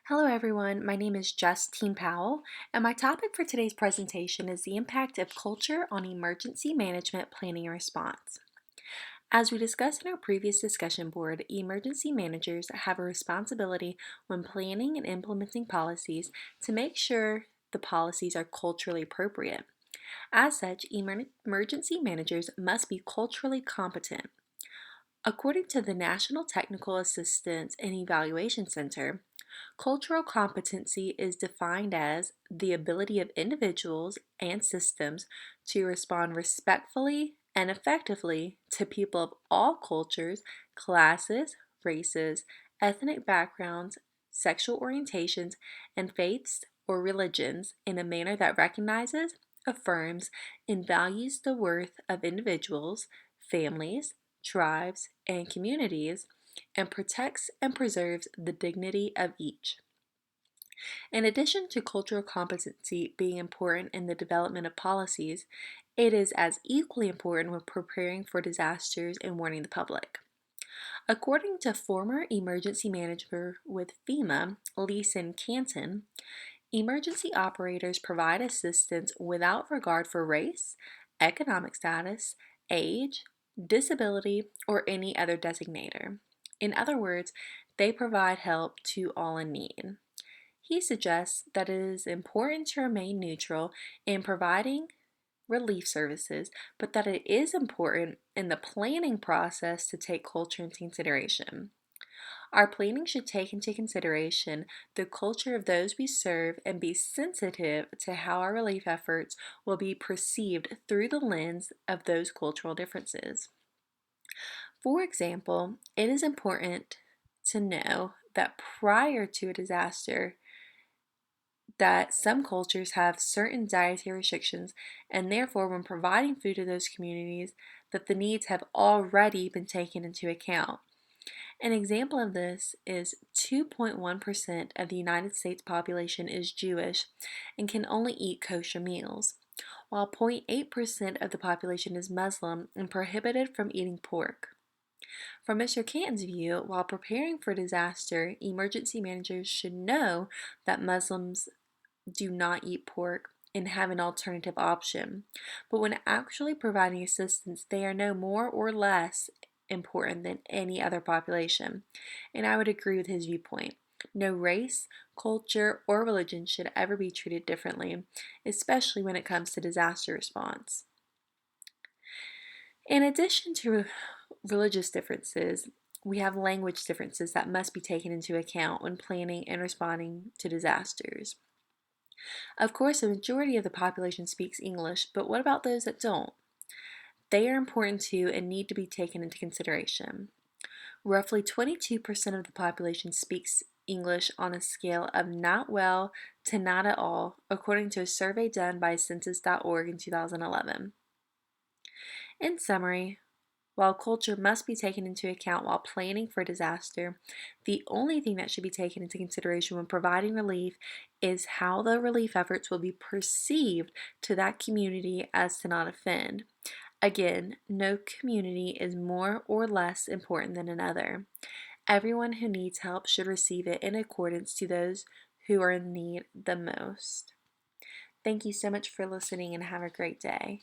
Hello everyone, my name is Justine Powell, and my topic for today's presentation is the impact of culture on emergency management planning and response. As we discussed in our previous discussion board, emergency managers have a responsibility when planning and implementing policies to make sure the policies are culturally appropriate. As such, emergency managers must be culturally competent. According to the National Technical Assistance and Evaluation Center, cultural competency is defined as the ability of individuals and systems to respond respectfully and effectively to people of all cultures, classes, races, ethnic backgrounds, sexual orientations, and faiths or religions in a manner that recognizes, affirms, and values the worth of individuals, families, tribes, and communities, and protects and preserves the dignity of each. In addition to cultural competency being important in the development of policies, it is as equally important when preparing for disasters and warning the public. According to former emergency manager with FEMA, Leeson Canton, emergency operators provide assistance without regard for race, economic status, age, disability, or any other designator. In other words, they provide help to all in need. He suggests that it is important to remain neutral in providing relief services, but that it is important in the planning process to take culture into consideration. Our planning should take into consideration the culture of those we serve and be sensitive to how our relief efforts will be perceived through the lens of those cultural differences. For example, it is important to know that prior to a disaster, that some cultures have certain dietary restrictions, and therefore when providing food to those communities, that the needs have already been taken into account. An example of this is 2.1% of the United States population is Jewish and can only eat kosher meals, while 0.8% of the population is Muslim and prohibited from eating pork. From Mr. Canton's view, while preparing for disaster, emergency managers should know that Muslims do not eat pork and have an alternative option. But when actually providing assistance, they are no more or less important than any other population. And I would agree with his viewpoint. No race, culture, or religion should ever be treated differently, especially when it comes to disaster response. In addition to religious differences, we have language differences that must be taken into account when planning and responding to disasters. Of course, the majority of the population speaks English, but what about those that don't? They are important too and need to be taken into consideration. Roughly 22% of the population speaks English on a scale of not well to not at all, according to a survey done by Census.org in 2011. In summary, while culture must be taken into account while planning for disaster, the only thing that should be taken into consideration when providing relief is how the relief efforts will be perceived to that community as to not offend. Again, no community is more or less important than another. Everyone who needs help should receive it in accordance to those who are in need the most. Thank you so much for listening and have a great day.